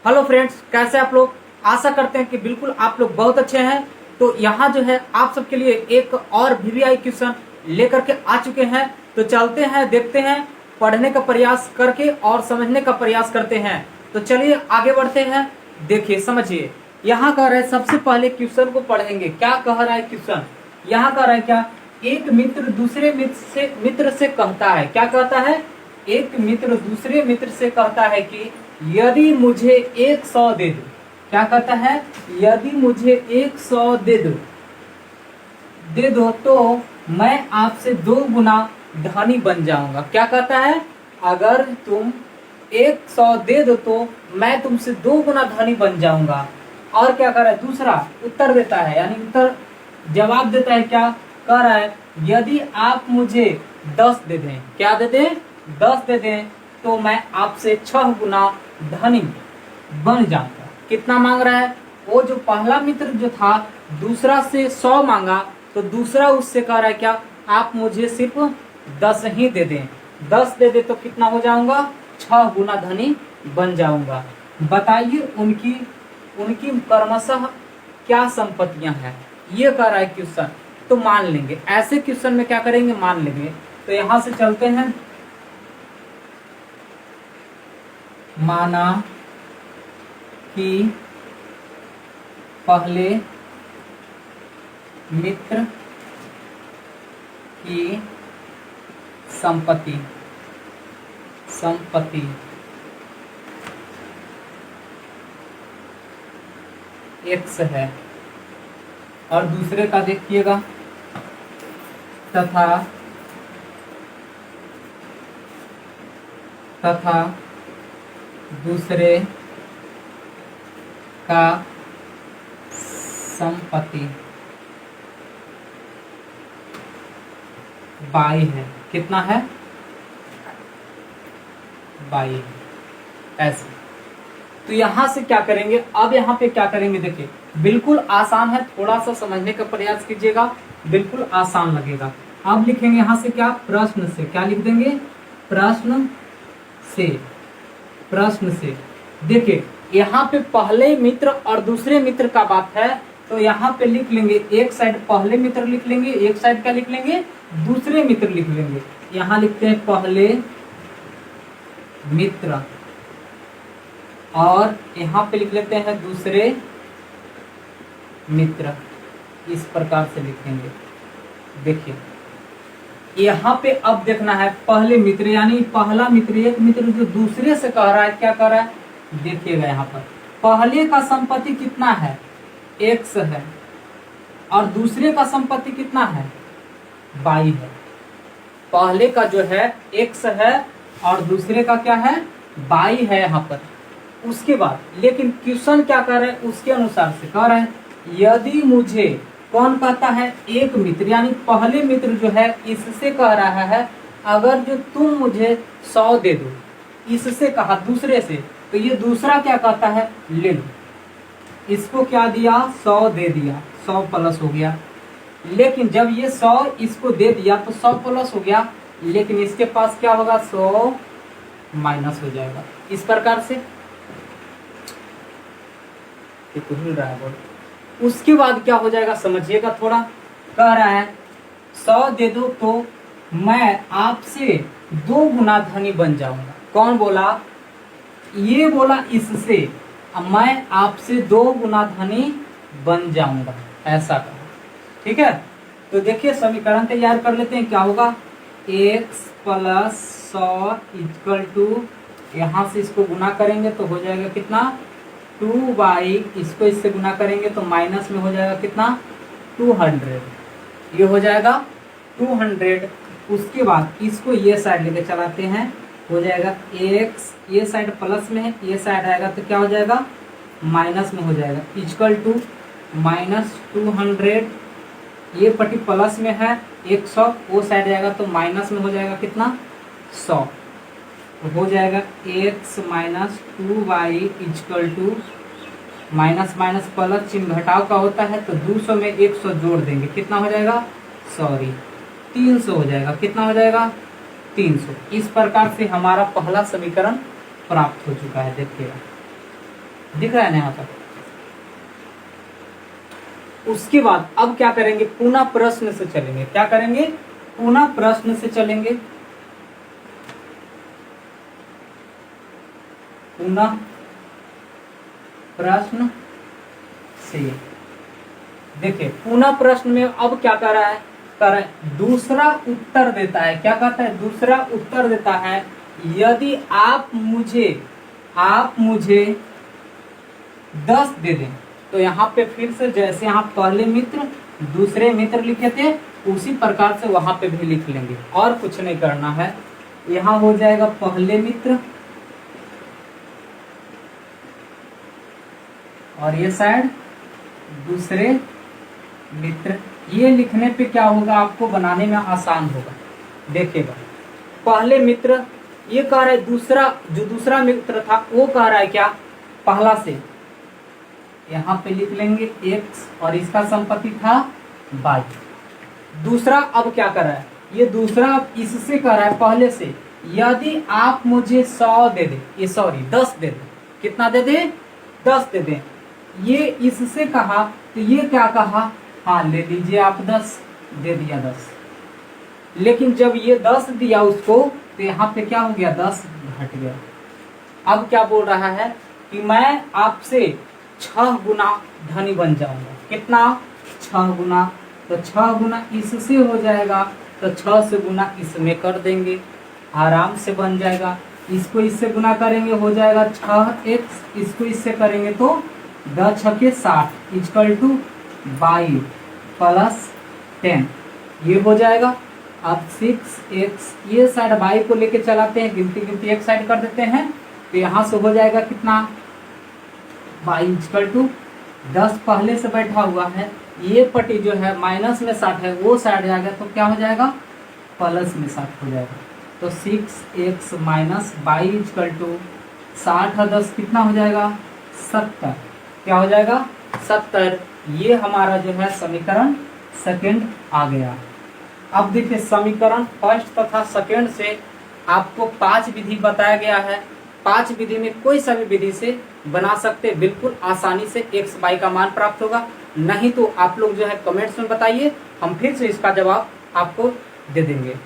Hello friends, कैसे आप लोग। आशा करते हैं कि बिल्कुल आप लोग बहुत अच्छे हैं। तो यहाँ जो है आप सबके लिए एक और वीवीआई क्वेश्चन लेकर के आ चुके हैं। तो चलते हैं, देखते हैं, पढ़ने का प्रयास करके और समझने का प्रयास करते हैं। तो चलिए आगे बढ़ते हैं। देखिए समझिए, यहाँ कह रहा है सबसे पहले क्वेश्चन को पढ़ेंगे। क्या कह रहा है क्वेश्चन, यहाँ कह रहा है क्या, एक मित्र दूसरे मित्र से कहता है, क्या कहता है, एक मित्र दूसरे मित्र से कहता है कि यदि मुझे 100 दे दो। क्या कहता है, यदि मुझे 100 दे दो तो मैं आपसे 2 गुना धनी बन जाऊंगा। क्या कहता है, अगर तुम 100 दे दो तो मैं तुमसे 2 गुना धनी बन जाऊंगा। और क्या कर रहा है, दूसरा उत्तर देता है, यानी उत्तर जवाब देता है। क्या कह रहा है, यदि आप मुझे 10 दे दें, क्या दे दें, 10 दे दें तो मैं आपसे 6 गुना धनी बन जाऊंगा। कितना मांग रहा है, वो जो पहला मित्र जो था दूसरा से 100 मांगा, तो दूसरा उससे कह रहा है क्या, आप मुझे सिर्फ 10 ही दे दें। 10 दे दे तो कितना हो जाऊंगा, 6 गुना धनी बन जाऊंगा। बताइए उनकी क्रमशः क्या संपत्तियां हैं, ये कह रहा है क्वेश्चन। तो मान लेंगे, ऐसे क्वेश्चन में क्या करेंगे, मान लेंगे। तो यहां से चलते हैं। माना कि पहले मित्र की संपत्ति x है और दूसरे का देखिएगा तथा दूसरे का संपत्ति y है। कितना है, y। ऐसे तो यहां से क्या करेंगे, अब यहाँ पे क्या करेंगे, देखिए बिल्कुल आसान है, थोड़ा सा समझने का प्रयास कीजिएगा, बिल्कुल आसान लगेगा। अब लिखेंगे यहाँ से क्या, प्रश्न से। क्या लिख देंगे, प्रश्न से। देखिए यहाँ पे पहले मित्र और दूसरे मित्र का बात है, तो यहाँ पे लिख लेंगे, एक साइड पहले मित्र लिख लेंगे, एक साइड क्या लिख लेंगे, दूसरे मित्र लिख लेंगे। यहाँ लिखते हैं पहले मित्र और यहाँ पे लिख लेते हैं दूसरे मित्र। इस प्रकार से लिखेंगे। देखिए यहाँ पे अब देखना है पहले मित्र, यानी पहला मित्र, एक मित्र जो दूसरे से कह रहा है, क्या कह रहा है, देखिएगा यहाँ पर पहले का संपत्ति कितना है, x है, और दूसरे का संपत्ति कितना है, y है। पहले का जो है x है और दूसरे का क्या है, y है यहाँ पर। उसके बाद लेकिन क्वेश्चन क्या कर रहा है, उसके अनुसार से कह रहा है, यदि मुझे, कौन कहता है, एक मित्र, यानी पहले मित्र जो है इससे कह रहा है, अगर जो तुम मुझे 100 दे दो, इससे कहा दूसरे से, तो ये दूसरा क्या कहता है, ले लो। इसको क्या दिया, 100 दे दिया, 100 प्लस हो गया। लेकिन जब ये 100 इसको दे दिया तो 100 प्लस हो गया, लेकिन इसके पास क्या होगा, 100 माइनस हो जाएगा। इस प्रकार से तो हिल रहा है बहुत। उसके बाद क्या हो जाएगा, समझिएगा थोड़ा। कह रहा है 100 दे दो तो मैं आपसे 2 गुना धनी बन जाऊंगा। कौन बोला, ये बोला इससे, मैं आपसे 2 गुना धनी बन जाऊंगा, ऐसा कहा। ठीक है, तो देखिए समीकरण तैयार कर लेते हैं। क्या होगा, x प्लस 100 इक्वल टू, यहाँ से इसको गुना करेंगे तो हो जाएगा कितना, 2y, इसको इससे गुना करेंगे तो माइनस में हो जाएगा कितना, 200। ये हो जाएगा 200। उसके बाद इसको ये साइड लेके चलाते हैं, हो जाएगा x, ये साइड प्लस में है, ये साइड आएगा तो क्या हो जाएगा, माइनस में हो जाएगा, इक्वल टू माइनस 200। ये पट्टी प्लस में है 100, वो साइड जाएगा तो माइनस में हो जाएगा कितना, 100। हो जाएगा x minus 2y equal to, minus minus plus चिन्ह घटाव का होता है, तो 200 में 100 जोड़ देंगे, कितना हो जाएगा, 300 हो जाएगा। कितना हो जाएगा, 300। इस प्रकार से हमारा पहला समीकरण प्राप्त हो चुका है। देखिएगा दिख रहा है ना यहाँ पर। उसके बाद अब क्या करेंगे, पुनः प्रश्न से चलेंगे। क्या करेंगे, पुनः प्रश्न से चलेंगे। पुनः प्रश्न से देखिए, पुनः प्रश्न में अब क्या कर रहा है, दूसरा उत्तर देता है। क्या कहता है, दूसरा उत्तर देता है, यदि आप मुझे 10 दे दें। तो यहाँ पे फिर से जैसे यहाँ पहले मित्र दूसरे मित्र लिखे थे, उसी प्रकार से वहां पे भी लिख लेंगे, और कुछ नहीं करना है। यहाँ हो जाएगा पहले मित्र, और ये साइड दूसरे मित्र। ये लिखने पे क्या होगा, आपको बनाने में आसान होगा। देखिएगा, पहले मित्र ये कह रहा है, दूसरा मित्र था वो कह रहा है क्या, पहला से यहाँ पे लिख लेंगे x, और इसका संपत्ति था y। दूसरा अब क्या कर रहा है, ये दूसरा इससे कह रहा है पहले से, यदि आप मुझे 100 दे दे, ये सॉरी 10 दे दे। कितना दे दे, 10 दे दे। ये इससे कहा, तो ये क्या कहा, हाँ ले लीजिए आप 10, दे दिया 10। लेकिन जब ये 10 दिया उसको, तो यहाँ पे क्या हो गया, 10 घट गया। अब क्या बोल रहा है कि मैं आपसे 6 गुना धनी बन जाऊंगा। कितना, 6 गुना। तो 6 गुना इससे हो जाएगा, तो 6 से गुना इसमें कर देंगे, आराम से बन जाएगा। इसको इससे गुना करेंगे, हो जाएगा 6x, इसको इससे करेंगे तो 10 छके 60 इक्वल टू 22 प्लस 10, ये हो जाएगा। अब 6x, ये साइड 22 को लेके चलाते हैं, गिनती एक साइड कर देते हैं, तो यहाँ से हो जाएगा कितना, 22 इक्वल टू 10 पहले से बैठा हुआ है, ये पट्टी जो है माइनस में 60 है, वो साइड जाएगा, तो क्या हो जाएगा, प्लस में 60 हो जाएगा। तो 6x माइनस 22 इक्वल टू 60 और 10 कितना हो जाएगा, 70। क्या हो जाएगा, 70। ये हमारा जो है समीकरण सेकंड आ गया। अब देखिए, समीकरण फर्स्ट तथा सेकंड से आपको 5 विधि बताया गया है। 5 विधि में कोई सा भी विधि से बना सकते, बिल्कुल आसानी से x y का मान प्राप्त होगा। नहीं तो आप लोग जो है कमेंट्स में बताइए, हम फिर से इसका जवाब आपको दे देंगे।